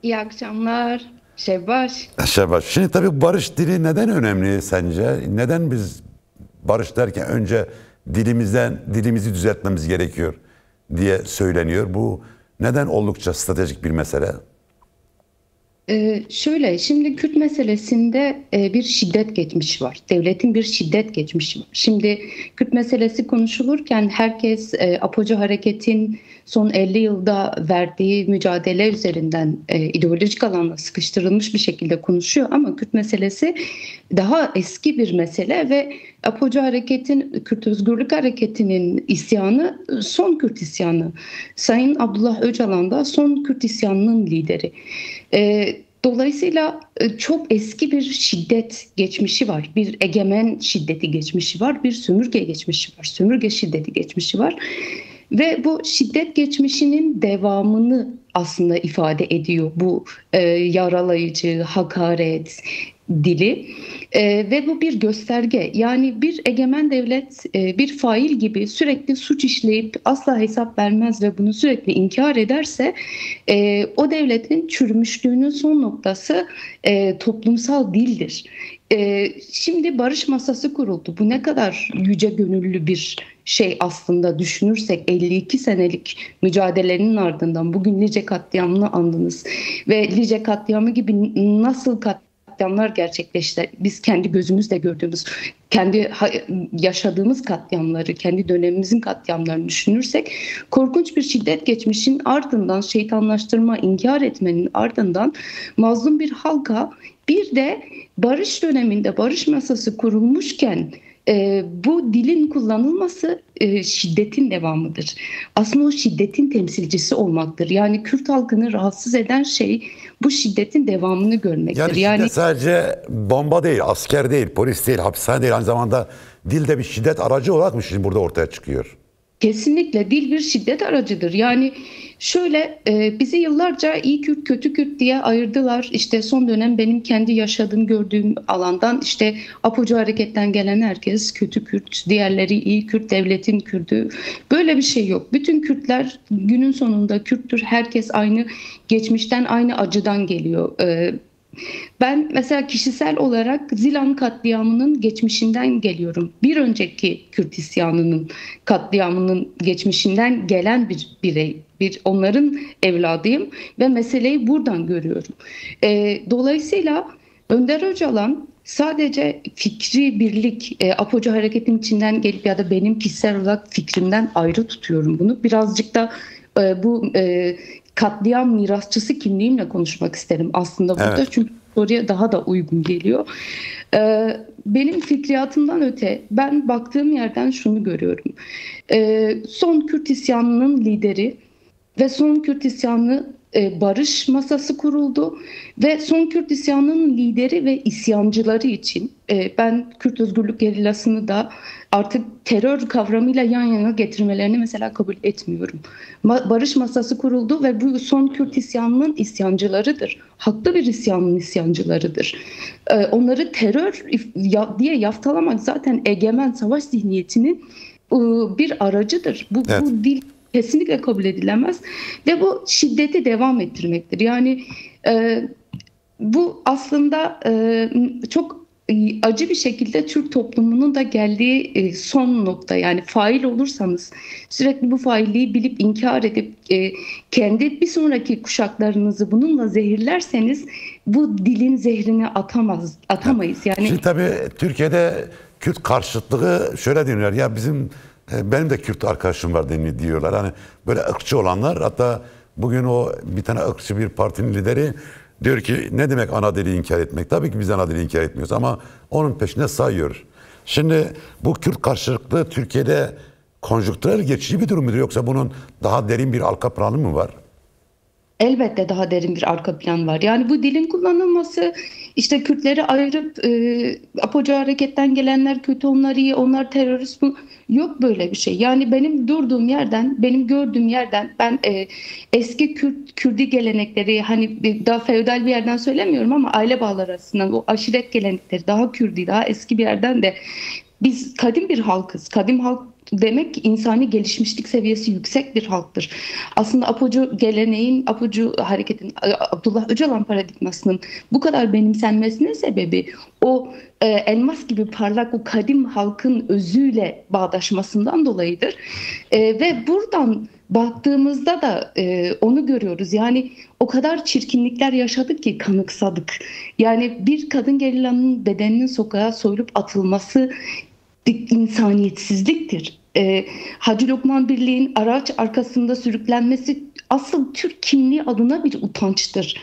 İyi akşamlar. Şevbaş. Şabaş. Şimdi tabii barış dili neden önemli sence? Neden biz barış derken önce dilimizi düzeltmemiz gerekiyor diye söyleniyor. Bu neden oldukça stratejik bir mesele? Şöyle, şimdi Kürt meselesinde bir şiddet geçmişi var. Devletin bir şiddet geçmişi var. Şimdi Kürt meselesi konuşulurken herkes Apocu Hareket'in son 50 yılda verdiği mücadele üzerinden ideolojik alana sıkıştırılmış bir şekilde konuşuyor. Ama Kürt meselesi daha eski bir mesele ve Apocu Hareket'in, Kürt Özgürlük Hareketi'nin isyanı son Kürt isyanı. Sayın Abdullah Öcalan da son Kürt isyanının lideri. Dolayısıyla çok eski bir şiddet geçmişi var. Bir egemen şiddeti geçmişi var. Bir sömürge geçmişi var. Sömürge şiddeti geçmişi var. Ve bu şiddet geçmişinin devamını aslında ifade ediyor bu yaralayıcı, hakaret dili. Ve bu bir gösterge. Yani bir egemen devlet bir fail gibi sürekli suç işleyip asla hesap vermez ve bunu sürekli inkar ederse o devletin çürümüşlüğünün son noktası toplumsal dildir. Şimdi barış masası kuruldu. Bu ne kadar yüce gönüllü bir şey aslında düşünürsek 52 senelik mücadelenin ardından bugün Lice katliamını andınız ve Lice katliamı gibi nasıl katliamlar gerçekleşti? Biz kendi gözümüzle gördüğümüz, yaşadığımız katliamları, kendi dönemimizin katliamlarını düşünürsek korkunç bir şiddet geçmişin ardından şeytanlaştırma, inkar etmenin ardından mazlum bir halka bir de barış döneminde barış masası kurulmuşken bu dilin kullanılması şiddetin devamıdır. Aslında o şiddetin temsilcisi olmaktır. Yani Kürt halkını rahatsız eden şey bu şiddetin devamını görmektir. Yani şiddet sadece bomba değil, asker değil, polis değil, hapishane değil. Aynı zamanda dil de bir şiddet aracı olarak mı şimdi burada ortaya çıkıyor? Kesinlikle dil bir şiddet aracıdır. Yani şöyle bizi yıllarca iyi Kürt kötü Kürt diye ayırdılar. İşte son dönem benim kendi yaşadığım gördüğüm alandan işte Apocu hareketten gelen herkes kötü Kürt, diğerleri iyi Kürt, devletin Kürtü. Böyle bir şey yok. Bütün Kürtler günün sonunda Kürttür. Herkes aynı geçmişten aynı acıdan geliyor. Ben mesela kişisel olarak Zilan katliamının geçmişinden geliyorum. Bir önceki Kürt isyanının katliamının geçmişinden gelen bir birey, bir onların evladıyım ve meseleyi buradan görüyorum. Dolayısıyla Önder Öcalan sadece fikri birlik, Apocu hareketin içinden gelip ya da benim kişisel olarak fikrimden ayrı tutuyorum bunu. Birazcık da bu katliam mirasçısı kimliğimle konuşmak isterim aslında burada. Evet. Çünkü soruya daha da uygun geliyor. Benim fikriyatımdan öte ben baktığım yerden şunu görüyorum. Son Kürt isyanının lideri ve son Kürt isyanı barış masası kuruldu ve son Kürt isyanının lideri ve isyancıları için ben Kürt Özgürlük Gerillası'nı da artık terör kavramıyla yan yana getirmelerini mesela kabul etmiyorum. Barış masası kuruldu ve bu son Kürt isyanının isyancılarıdır. Haklı bir isyanın isyancılarıdır. Onları terör diye yaftalamak zaten egemen savaş zihniyetinin bir aracıdır. Evet. Bu dil kesinlikle kabul edilemez ve bu şiddeti devam ettirmektir. Yani bu aslında çok acı bir şekilde Türk toplumunun da geldiği son nokta. Yani fail olursanız sürekli bu failliği bilip inkar edip kendi bir sonraki kuşaklarınızı bununla zehirlerseniz bu dilin zehrini atamayız. Yani Şimdi tabii Türkiye'de Kürt karşıtlığı şöyle diyorlar ya benim de Kürt arkadaşım var diyorlar. Hani böyle ırkçı olanlar, hatta bugün o bir tane ırkçı bir partinin lideri diyor ki ne demek ana dili inkar etmek? Tabii ki biz ana dili inkar etmiyoruz ama onun peşine sayıyor. Şimdi bu Kürt karşıtlığı Türkiye'de konjonktürel geçici bir durum mudur, yoksa bunun daha derin bir arka planı mı var? elbette daha derin bir arka plan var. Yani bu dilin kullanılması işte Kürtleri ayırıp Apocu hareketten gelenler kötü, onlar iyi, onlar terörist, bu yok böyle bir şey. Yani benim durduğum yerden, benim gördüğüm yerden ben eski Kürdi gelenekleri, hani daha feodal bir yerden söylemiyorum ama aile bağları arasından o aşiret gelenekleri daha Kürdi, daha eski bir yerden de biz kadim bir halkız. Kadim halk demek ki insani gelişmişlik seviyesi yüksek bir halktır. Aslında Apocu geleneğin, Apocu hareketin, Abdullah Öcalan paradigmasının bu kadar benimsenmesinin sebebi o elmas gibi parlak o kadim halkın özüyle bağdaşmasından dolayıdır. Ve buradan baktığımızda da onu görüyoruz. Yani o kadar çirkinlikler yaşadık ki kanıksadık. Yani bir kadın gerillanın bedeninin sokağa soyulup atılması insaniyetsizliktir. Hacı Lokman Birliği'nin araç arkasında sürüklenmesi asıl Türk kimliği adına bir utançtır.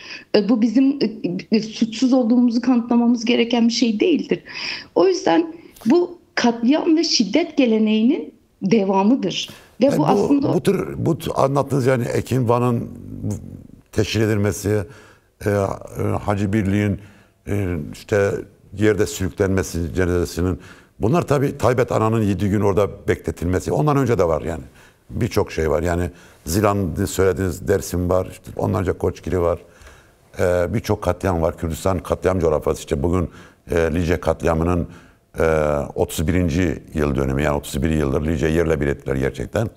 Bu bizim suçsuz olduğumuzu kanıtlamamız gereken bir şey değildir. O yüzden bu katliam ve şiddet geleneğinin devamıdır. Ve bu aslında bu anlattığınız yani Ekin Van'ın teşkil edilmesi, Hacı Birliği'nin işte yerde sürüklenmesi cenazesinin, bunlar tabii Taybet Ana'nın 7 gün orada bekletilmesi. Ondan önce de var yani. Birçok şey var. Yani Zilan söylediğiniz Dersim var. İşte onlarca Koçgili var. Birçok katliam var. Kürdistan katliam coğrafyası. İşte bugün Lice katliamının 31. yıl dönümü. Yani 31 yıldır Lice yerle bir ettiler gerçekten.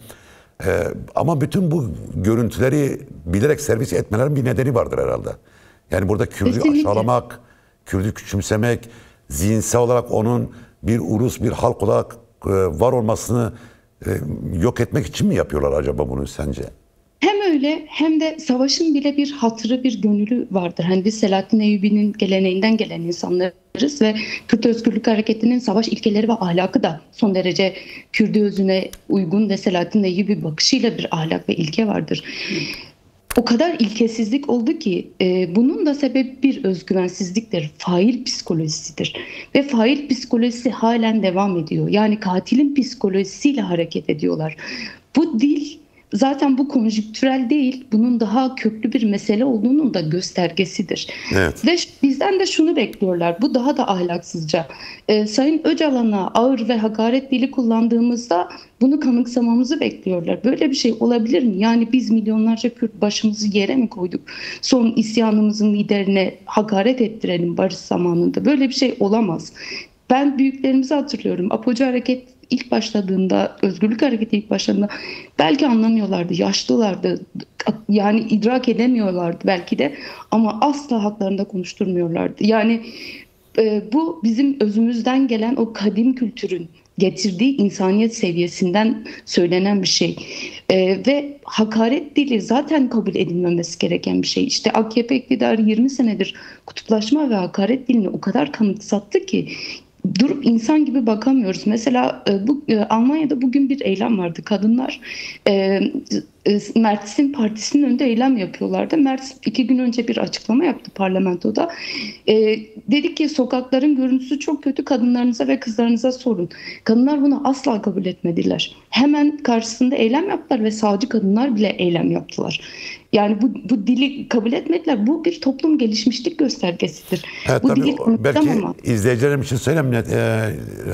Ama bütün bu görüntüleri bilerek servis etmelerin bir nedeni vardır herhalde. Yani burada Kürt'ü aşağılamak, Kürt'ü küçümsemek, zihinsel olarak onun bir ulus, bir halk olarak var olmasını yok etmek için mi yapıyorlar acaba bunu sence? hem öyle hem de savaşın bile bir hatırı, bir gönülü vardır. Hani biz Selahattin Eyyubi'nin geleneğinden gelen insanlarız ve Kürt Özgürlük Hareketi'nin savaş ilkeleri ve ahlakı da son derece Kürdü özüne uygun ve Selahattin Eyyubi bakışıyla bir ahlak ve ilke vardır. O kadar ilkesizlik oldu ki bunun da sebebi bir özgüvensizliktir, fail psikolojisidir. Ve fail psikolojisi halen devam ediyor. Yani katilin psikolojisiyle hareket ediyorlar. Bu dil zaten bu konjüktürel değil, bunun daha köklü bir mesele olduğunun da göstergesidir. Evet. Ve bizden de şunu bekliyorlar, bu daha da ahlaksızca. Sayın Öcalan'a ağır ve hakaret dili kullandığımızda bunu kanıksamamızı bekliyorlar. Böyle bir şey olabilir mi? Yani biz milyonlarca Kürt başımızı yere mi koyduk? Son isyanımızın liderine hakaret ettirelim barış zamanında. Böyle bir şey olamaz. Ben büyüklerimizi hatırlıyorum. Apocu Hareket ilk başladığında, Özgürlük Hareketi ilk başladığında belki anlamıyorlardı, yaşlılardı. Yani idrak edemiyorlardı belki de ama asla haklarında konuşturmuyorlardı. Yani bu bizim özümüzden gelen o kadim kültürün getirdiği insaniyet seviyesinden söylenen bir şey. Ve hakaret dili zaten kabul edilmemesi gereken bir şey. İşte AKP iktidarı 20 senedir kutuplaşma ve hakaret dilini o kadar kanıksattı ki durup insan gibi bakamıyoruz. Mesela Almanya'da bugün bir eylem vardı. Kadınlar Mert'sin partisinin önünde eylem yapıyorlardı. Mert 2 gün önce bir açıklama yaptı parlamentoda. Dedi ki sokakların görüntüsü çok kötü, kadınlarınıza ve kızlarınıza sorun. Kadınlar bunu asla kabul etmediler. Hemen karşısında eylem yaptılar ve sağcı kadınlar bile eylem yaptılar. Yani bu dili kabul etmediler. Bu bir toplum gelişmişlik göstergesidir. Evet, Bu tabii, dili belki ama izleyicilerim için söyleyeyim.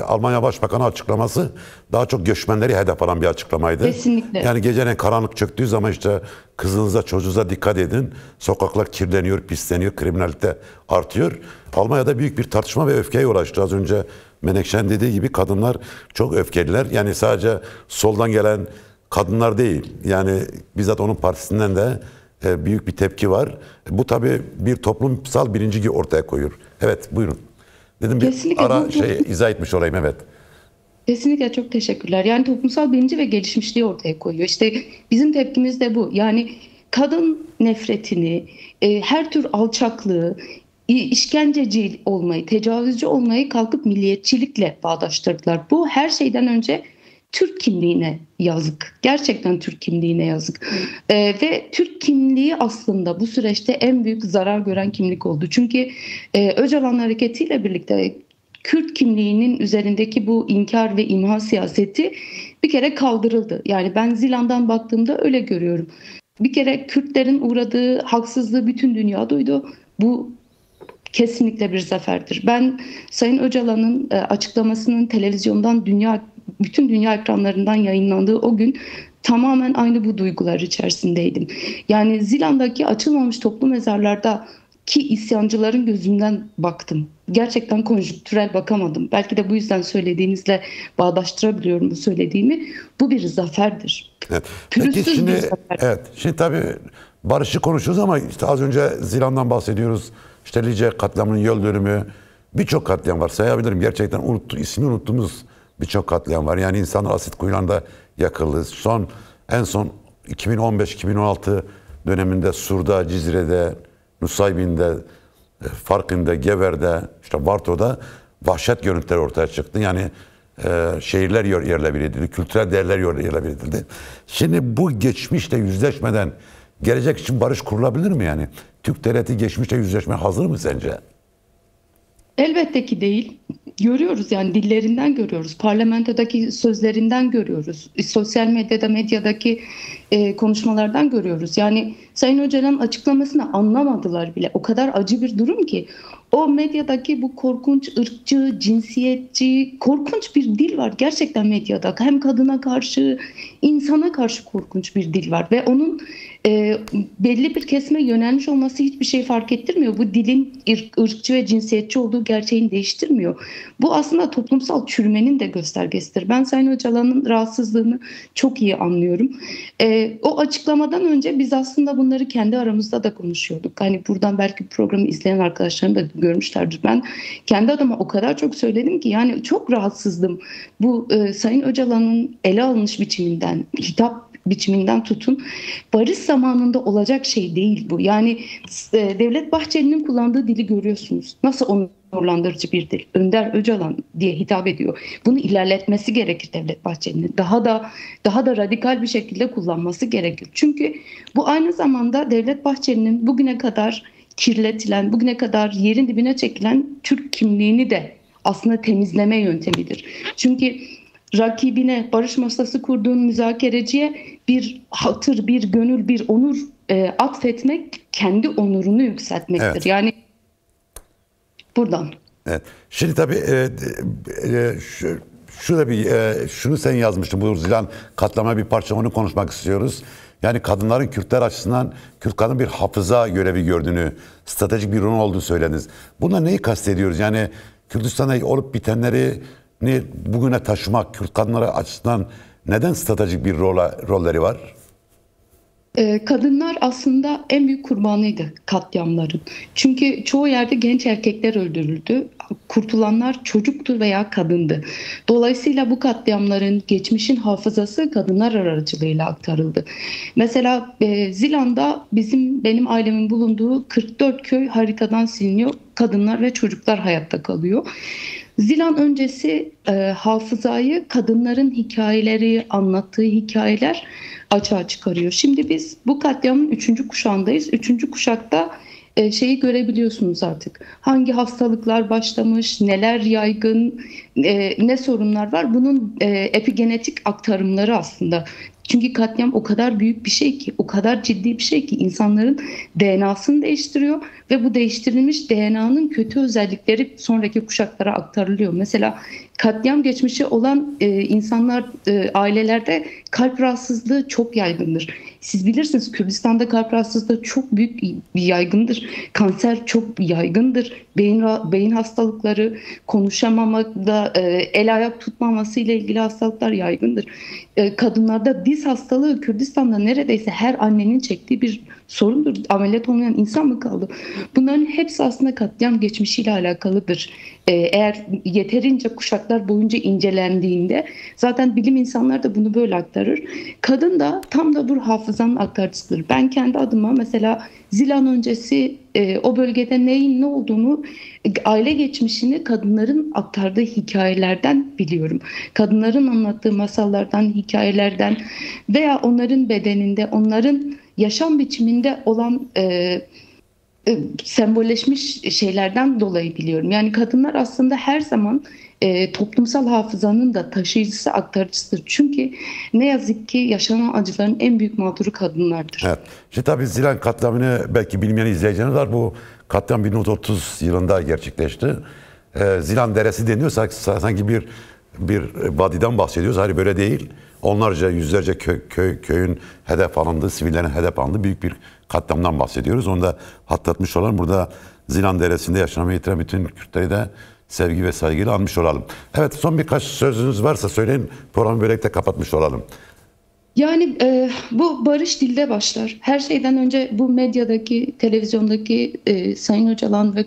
Almanya Başbakanı açıklaması daha çok göçmenleri hedef alan bir açıklamaydı. Kesinlikle. Yani gecenin karanlık çöktüğü zaman işte kızınıza çocuğunuza dikkat edin. Sokaklar kirleniyor, pisleniyor, kriminalite artıyor. Almanya'da büyük bir tartışma ve öfkeye yol açtı. Az önce Menekşe'nin dediği gibi kadınlar çok öfkeliler. Yani sadece soldan gelen kadınlar değil. Yani bizzat onun partisinden de büyük bir tepki var. Bu tabii bir toplumsal bilinciliği ortaya koyuyor. Evet, buyurun. Dedim kesinlikle bir ara izah etmiş olayım, evet. Kesinlikle çok teşekkürler. Yani toplumsal bilinci ve gelişmişliği ortaya koyuyor. İşte bizim tepkimiz de bu. Yani kadın nefretini, her tür alçaklığı, işkenceci olmayı, tecavüzcü olmayı kalkıp milliyetçilikle bağdaştırdılar. Bu her şeyden önce Türk kimliğine yazık. Gerçekten Türk kimliğine yazık. Ve Türk kimliği aslında bu süreçte en büyük zarar gören kimlik oldu. Çünkü Öcalan hareketiyle birlikte Kürt kimliğinin üzerindeki bu inkar ve imha siyaseti bir kere kaldırıldı. Yani ben Zilan'dan baktığımda öyle görüyorum. Bir kere Kürtlerin uğradığı haksızlığı bütün dünya duydu. Bu kesinlikle bir zaferdir. Ben Sayın Öcalan'ın açıklamasının televizyondan bütün dünya ekranlarından yayınlandığı o gün tamamen aynı bu duygular içerisindeydim. Yani Zilan'daki açılmamış toplu mezarlarda ki isyancıların gözünden baktım. Gerçekten konjonktürel bakamadım. Belki de bu yüzden söylediğinizle bağdaştırabiliyorum bu söylediğimi. Bu bir zaferdir. Evet. Peki Pürüzsüz şimdi, bir zafer. evet, şimdi tabii barışı konuşuyoruz ama işte az önce Zilan'dan bahsediyoruz. İşte Lice katliamının yıl dönümü, birçok katliam var. Sayabilirim. Gerçekten ismini unuttuğumuz birçok katliam var. Yani insanlar asit kuyularında yakıldı. En son 2015-2016 döneminde Sur'da, Cizre'de, Nusaybin'de, Farkın'da, Gever'de, işte Varto'da vahşet görüntüleri ortaya çıktı. Yani şehirler yerle bir edildi, kültürel değerler yerle bir edildi. Şimdi bu geçmişle yüzleşmeden gelecek için barış kurulabilir mi yani? Türk devleti geçmişle yüzleşmeye hazır mı sence? Elbette ki değil. Görüyoruz yani dillerinden görüyoruz. Parlamentodaki sözlerinden görüyoruz. Sosyal medyada, medyadaki konuşmalardan görüyoruz. Yani Sayın Öcalan'ın açıklamasını anlamadılar bile. O kadar acı bir durum ki. O medyadaki bu korkunç, ırkçı, cinsiyetçi, korkunç bir dil var gerçekten medyada. Hem kadına karşı, insana karşı korkunç bir dil var. Ve onun belli bir kesime yönelmiş olması hiçbir şey fark ettirmiyor. Bu dilin ırkçı ve cinsiyetçi olduğu gerçeğini değiştirmiyor. Bu aslında toplumsal çürümenin de göstergesidir. Ben Sayın Öcalan'ın rahatsızlığını çok iyi anlıyorum. O açıklamadan önce biz aslında bunları kendi aramızda da konuşuyorduk. Hani buradan belki programı izleyen arkadaşlarım da görmüşlerdir. Ben kendi adıma o kadar çok söyledim ki yani çok rahatsızdım. Bu Sayın Öcalan'ın ele alınış biçiminden, hitap biçiminden tutun. Barış zamanında olacak şey değil bu. Yani Devlet Bahçeli'nin kullandığı dili görüyorsunuz. Nasıl onurlandırıcı bir dil. Önder Öcalan diye hitap ediyor. Bunu ilerletmesi gerekir Devlet Bahçeli'nin. Daha da radikal bir şekilde kullanması gerekir. Çünkü bu aynı zamanda Devlet Bahçeli'nin bugüne kadar kirletilen, bugüne kadar yerin dibine çekilen Türk kimliğini de aslında temizleme yöntemidir. Çünkü rakibine, barış masası kurduğun müzakereciye bir hatır, bir gönül, bir onur atfetmek kendi onurunu yükseltmektir. Evet. Yani buradan. Evet. Şimdi tabii şunu sen yazmıştın. Bu Zilan katlama bir parça, onu konuşmak istiyoruz. Yani kadınların Kürtler açısından Kürt kadın bir hafıza görevi gördüğünü, stratejik bir rol olduğunu söylediniz. Buna neyi kastediyoruz? Yani Kürdistan'da olup bitenleri bugüne taşımak Kürt kadınları açısından neden stratejik bir rolleri var? Kadınlar aslında en büyük kurbanıydı katliamların. Çünkü çoğu yerde genç erkekler öldürüldü. Kurtulanlar çocuktu veya kadındı. Dolayısıyla bu katliamların geçmişin hafızası kadınlar aracılığıyla aktarıldı. Mesela Zilan'da benim ailemin bulunduğu 44 köy haritadan siliniyor. Kadınlar ve çocuklar hayatta kalıyor. Zilan öncesi hafızayı kadınların hikayeleri, anlattığı hikayeler açığa çıkarıyor. Şimdi biz bu katliamın 3. kuşağındayız. 3. kuşakta şeyi görebiliyorsunuz artık. Hangi hastalıklar başlamış, neler yaygın, ne sorunlar var. Bunun epigenetik aktarımları aslında. Çünkü katliam o kadar büyük bir şey ki, o kadar ciddi bir şey ki insanların DNA'sını değiştiriyor ve bu değiştirilmiş DNA'nın kötü özellikleri sonraki kuşaklara aktarılıyor. Mesela katliam geçmişi olan insanlar, ailelerde kalp rahatsızlığı çok yaygındır. Siz bilirsiniz Kürdistan'da kalp rahatsızlığı çok büyük bir yaygındır. Kanser çok yaygındır. Beyin hastalıkları, konuşamamakla, el ayak tutmaması ile ilgili hastalıklar yaygındır. Kadınlarda diz hastalığı Kürdistan'da neredeyse her annenin çektiği bir sorundur. Ameliyat olmayan insan mı kaldı? Bunların hepsi aslında katliam geçmişiyle alakalıdır. Eğer yeterince kuşaklar boyunca incelendiğinde zaten bilim insanları da bunu böyle aktarır. Kadın da tam da bu hafızanın aktarıcısıdır. Ben kendi adıma mesela Zilan öncesi o bölgede neyin ne olduğunu, aile geçmişini kadınların aktardığı hikayelerden biliyorum. Kadınların anlattığı masallardan, hikayelerden veya onların bedeninde, onların yaşam biçiminde olan sembolleşmiş şeylerden dolayı biliyorum. Yani kadınlar aslında her zaman toplumsal hafızanın da taşıyıcısı, aktarıcısıdır. Çünkü ne yazık ki yaşanan acıların en büyük mağduru kadınlardır. Evet. Şimdi tabii Zilan katliamını belki bilmeyen izleyicilerimiz var. Bu katliam 1930 yılında gerçekleşti. Zilan Deresi deniyor. Sanki bir vadiden bahsediyoruz. Hayır, böyle değil. onlarca, yüzlerce köyün hedef alındığı, sivillerin hedef alındığı büyük bir katliamdan bahsediyoruz. Onu da hatırlatmış olalım. Burada Zilan Deresi'nde yaşamayı yitiren bütün Kürtleri de sevgi ve saygıyla anmış olalım. Evet, son birkaç sözünüz varsa söyleyin, programı böylelikle kapatmış olalım. Yani bu barış dilde başlar. Her şeyden önce bu medyadaki, televizyondaki Sayın Öcalan ve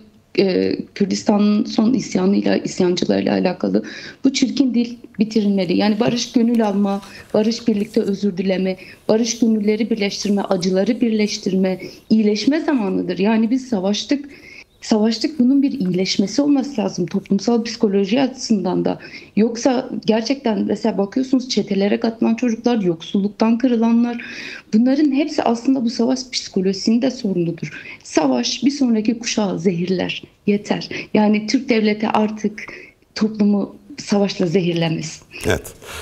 Kürdistan'ın son isyanıyla, isyancılarıyla alakalı bu çirkin dil bitirilmeli. Yani barış gönül alma, barış birlikte özür dileme, barış gönülleri birleştirme, acıları birleştirme, iyileşme zamanıdır. Yani biz savaştık. Savaştık, bunun bir iyileşmesi olması lazım toplumsal psikoloji açısından da. Yoksa gerçekten mesela bakıyorsunuz çetelere katılan çocuklar, yoksulluktan kırılanlar, bunların hepsi aslında bu savaş psikolojisinin de sorunudur. Savaş bir sonraki kuşağı zehirler. Yeter. Yani Türk devleti artık toplumu savaşla zehirlemez. Evet.